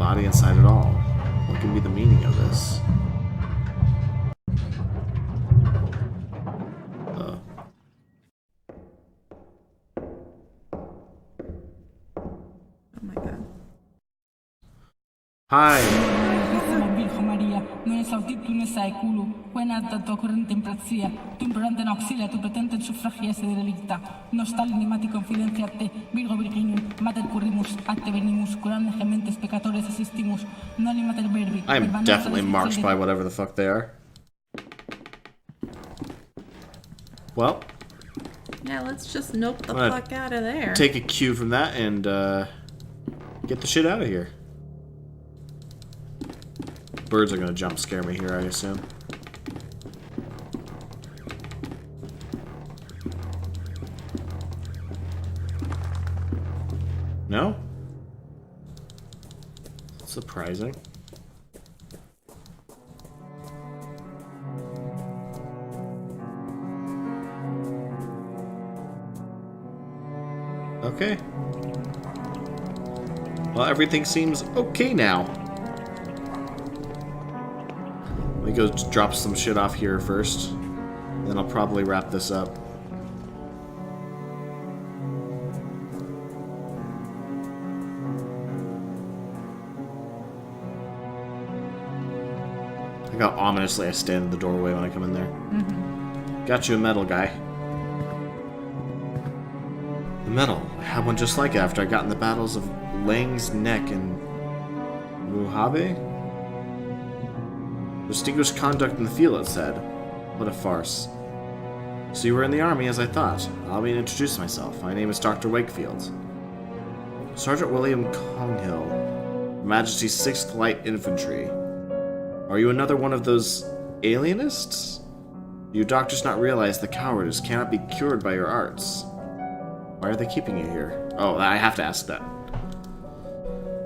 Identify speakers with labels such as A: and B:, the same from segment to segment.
A: body inside at all. What can be the meaning of this?
B: Oh my god.
A: Hi.
C: Non esautit tu nesai culu, quena tanto corrente in prazzia, tu implorante in auxilia, tu pretente in suffragiese de relicta, nostal inimati confidencia te, virgo virginum, mater currimus, acte venimus, curande gementes peccatores assistimus, non mater verbi.
A: I'm definitely marked by whatever the fuck they are. Well.
B: Yeah, let's just nope the fuck out of there.
A: Take a cue from that and get the shit out of here. Birds are gonna jump scare me here, I assume. No? Surprising. Okay. Well, everything seems okay now. Let me go drop some shit off here first. Then I'll probably wrap this up. Look how ominously I stand in the doorway when I come in there.
B: Mm-hmm.
A: Got you a medal, guy. The medal. I had one just like it after I got in the battles of Lang's Neck and Mojave. Distinguished conduct in the field, it said. What a farce. So you were in the army, as I thought. Allow me to introduce myself. My name is Dr. Wakefield. Sergeant William Conghill, Her Majesty's 6th Light Infantry. Are you another one of those alienists? Do you doctors not realize the cowardice cannot be cured by your arts? Why are they keeping you here? Oh, I have to ask that.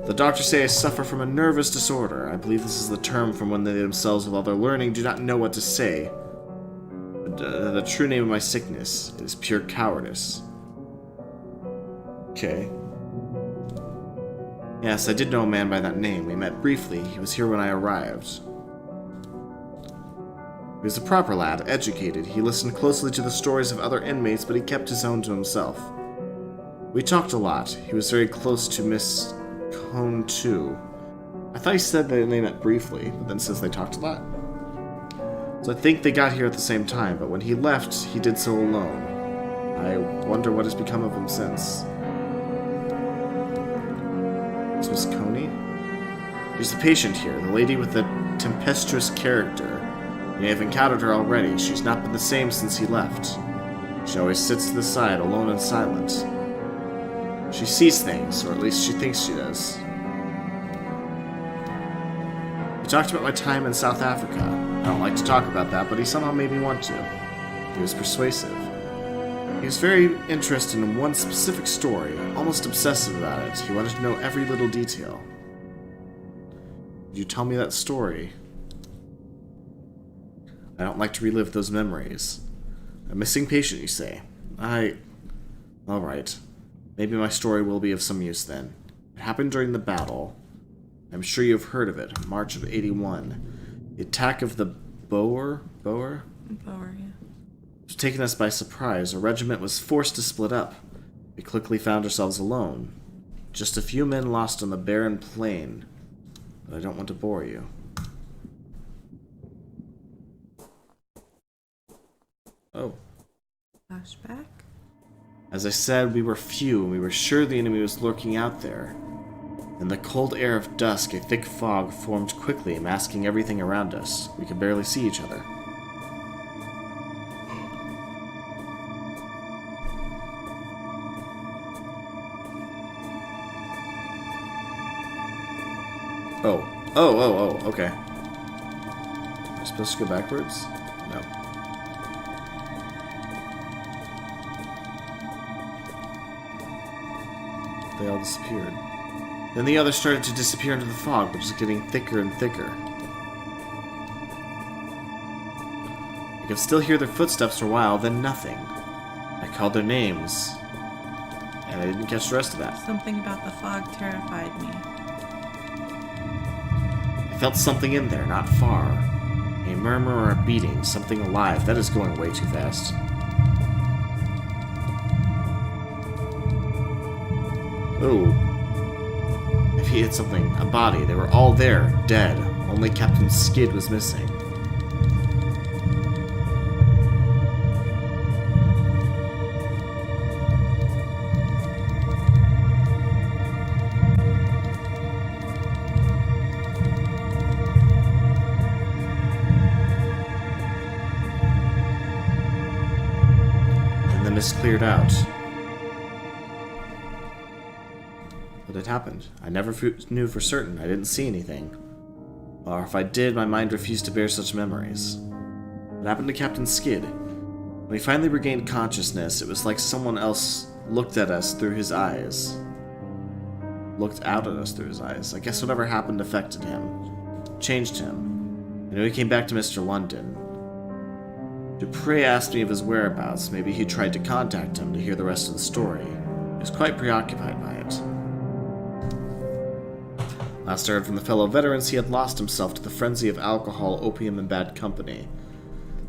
A: The doctors say I suffer from a nervous disorder. I believe this is the term from when they themselves, with all their learning, do not know what to say. The true name of my sickness is pure cowardice. Okay. Yes, I did know a man by that name. We met briefly. He was here when I arrived. He was a proper lad, educated. He listened closely to the stories of other inmates, but he kept his own to himself. We talked a lot. He was very close to Miss Cone, too. I thought he said that they met briefly, but then says they talked a lot. So I think they got here at the same time, but when he left, he did so alone. I wonder what has become of him since. Is Miss Coney? She's the patient here, the lady with the tempestuous character. You may have encountered her already. She's not been the same since he left. She always sits to the side, alone and silent. She sees things, or at least she thinks she does. We talked about my time in South Africa. I don't like to talk about that, but he somehow made me want to. He was persuasive. He was very interested in one specific story, almost obsessive about it. He wanted to know every little detail. Would you tell me that story? I don't like to relive those memories. A missing patient, you say? Alright. Maybe my story will be of some use then. It happened during the battle. I'm sure you've heard of it. March of 81. The attack of the Boer, yeah. It was taking us by surprise. Our regiment was forced to split up. We quickly found ourselves alone. Just a few men lost on the barren plain. But I don't want to bore you. Oh.
B: Flashback?
A: As I said, we were few, and we were sure the enemy was lurking out there. In the cold air of dusk, a thick fog formed quickly, masking everything around us. We could barely see each other. Oh, okay. Am I supposed to go backwards? No. They all disappeared. Then the others started to disappear into the fog, which was getting thicker and thicker. I could still hear their footsteps for a while, then nothing. I called their names, and I didn't catch the rest of that.
B: Something about the fog terrified me.
A: felt something in there, not far. A murmur or a beating, something alive. That is going way too fast. Ooh. If he hit something, a body, they were all there, dead. Only Captain Skid was missing. And the mist cleared out. What had happened? I never knew for certain. I didn't see anything. Or if I did, my mind refused to bear such memories. What happened to Captain Skid? When he finally regained consciousness, it was like someone else looked at us through his eyes. Looked out at us through his eyes. I guess whatever happened affected him. Changed him. I know he came back to Mr. London. Dupree asked me of his whereabouts. Maybe he tried to contact him to hear the rest of the story. He was quite preoccupied by it. Last I heard from the fellow veterans, he had lost himself to the frenzy of alcohol, opium, and bad company.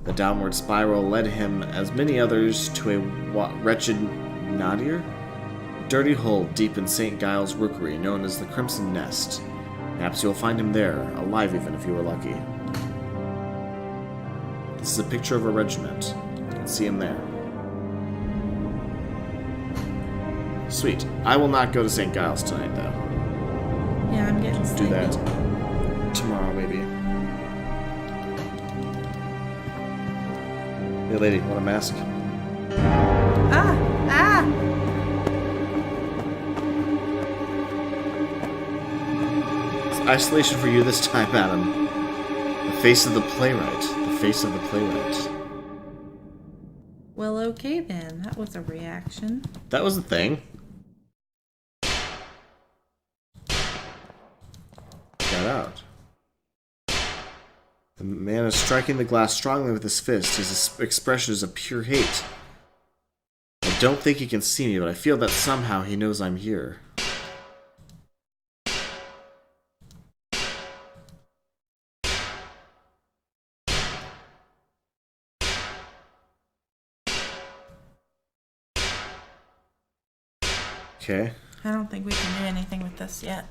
A: The downward spiral led him, as many others, to a wretched nadir? A dirty hole deep in St. Giles' rookery, known as the Crimson Nest. Perhaps you'll find him there, alive even if you were lucky. This is a picture of a regiment. You can see him there. Sweet. I will not go to St. Giles tonight, though.
B: Yeah, I'm getting sleepy.
A: Do that tomorrow, maybe. Hey, lady, want a mask?
B: Ah! Ah!
A: It's isolation for you this time, Adam. The face of the playwright. The face of the playwright.
B: Well, okay then. That was a reaction.
A: That was the thing. Out. The man is striking the glass strongly with his fist. His expression is of pure hate. I don't think he can see me, but I feel that somehow he knows I'm here. Okay.
B: I don't think we can do anything with this yet.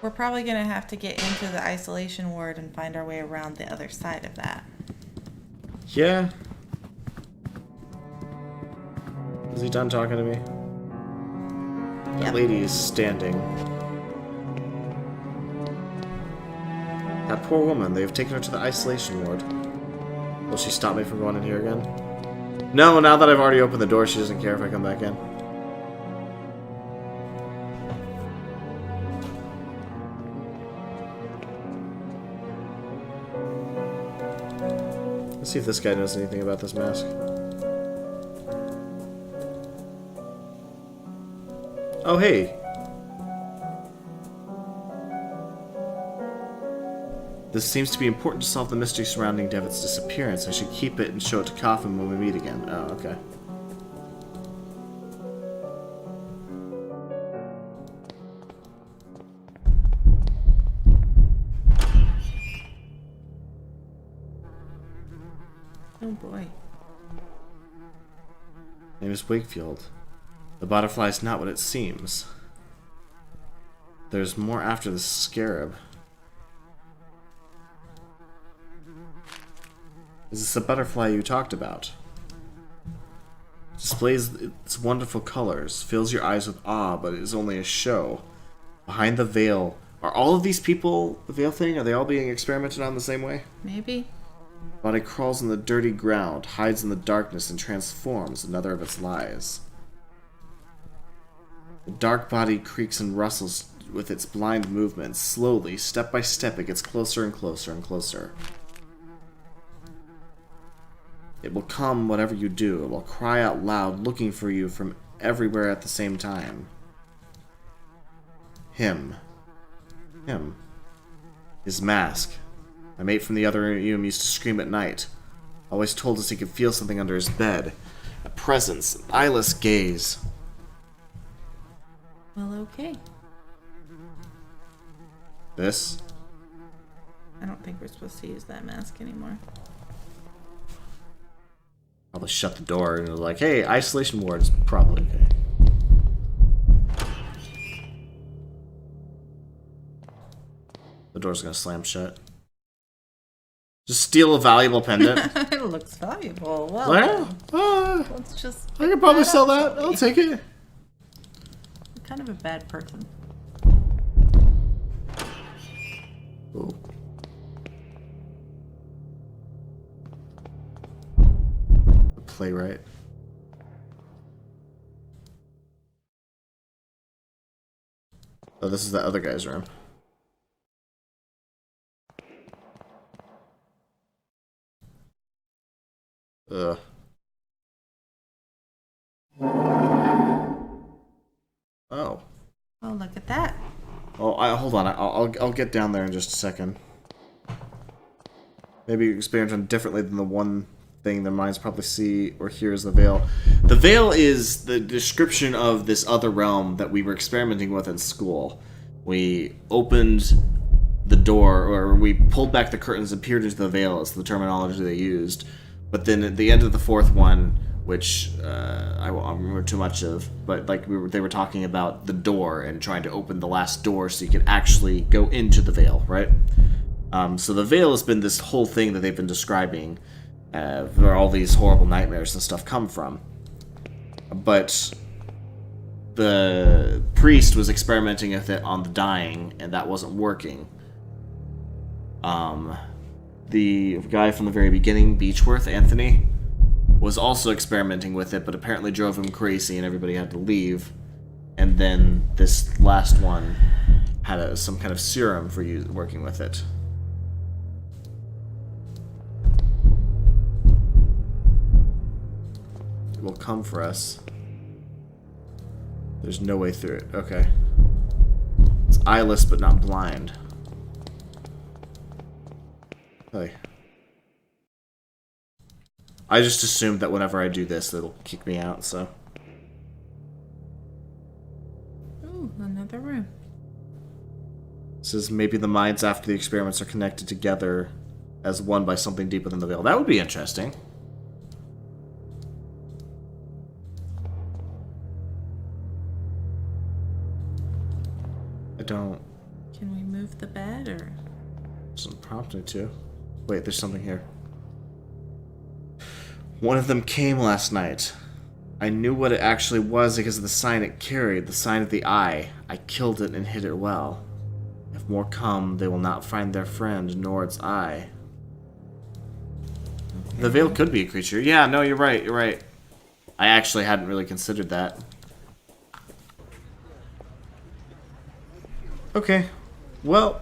B: We're probably going to have to get into the isolation ward and find our way around the other side of that.
A: Yeah. Is he done talking to me? That
B: Yep.
A: lady is standing. That poor woman, they have taken her to the isolation ward. Will she stop me from going in here again? No, now that I've already opened the door, she doesn't care if I come back in. Let's see if this guy knows anything about this mask. Oh, hey. This seems to be important to solve the mystery surrounding Devitt's disappearance. I should keep it and show it to Coffin when we meet again. Oh, okay.
B: Oh boy.
A: Name is Wakefield. The butterfly is not what it seems. There's more after the scarab. Is this the butterfly you talked about? Displays its wonderful colors, fills your eyes with awe, but it is only a show. Behind the veil. Are all of these people the veil thing? Are they all being experimented on the same way?
B: Maybe.
A: Body crawls in the dirty ground, hides in the darkness, and transforms, another of its lies. The dark body creaks and rustles with its blind movements. Slowly, step by step, it gets closer and closer and closer. It will come whatever you do. It will cry out loud, looking for you from everywhere at the same time. Him. His mask. My mate from the other room used to scream at night. Always told us he could feel something under his bed. A presence, an eyeless gaze.
B: Well, okay.
A: This?
B: I don't think we're supposed to use that mask anymore.
A: Probably shut the door and like, hey, isolation ward is probably okay. The door's gonna slam shut. Just steal a valuable pendant.
B: It looks valuable. Well, let's just.
A: I could probably sell that. I'll take it.
B: I'm kind of a bad person.
A: Ooh. Playwright. Oh, this is the other guy's room. Ugh. Oh.
B: Oh, look at that.
A: Oh, hold on. I'll get down there in just a second. Maybe you experience them differently than the one thing their minds probably see or hear as the veil. The veil is the description of this other realm that we were experimenting with in school. We opened the door, or we pulled back the curtains and peered into the veil, is the terminology they used. But then at the end of the fourth one, which I won't remember too much of, but like they were talking about the door and trying to open the last door so you could actually go into the veil, right? So the veil has been this whole thing that they've been describing, where all these horrible nightmares and stuff come from. But the priest was experimenting with it on the dying, and that wasn't working. The guy from the very beginning, Beechworth, Anthony, was also experimenting with it, but apparently drove him crazy and everybody had to leave. And then this last one had some kind of serum for you working with it. It will come for us. There's no way through it. Okay. It's eyeless but not blind. Hey. I just assumed that whenever I do this, it'll kick me out, so.
B: Ooh, another room.
A: It says maybe the minds after the experiments are connected together as one by something deeper than the veil. That would be interesting. I don't...
B: Can we move the bed, or...?
A: Doesn't prompt me to. Wait, there's something here. One of them came last night. I knew what it actually was because of the sign it carried, the sign of the eye. I killed it and hid it well. If more come, they will not find their friend, nor its eye. Okay. The veil could be a creature. Yeah, no, you're right, you're right. I actually hadn't really considered that. Okay, well...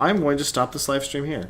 A: I'm going to stop this live stream here.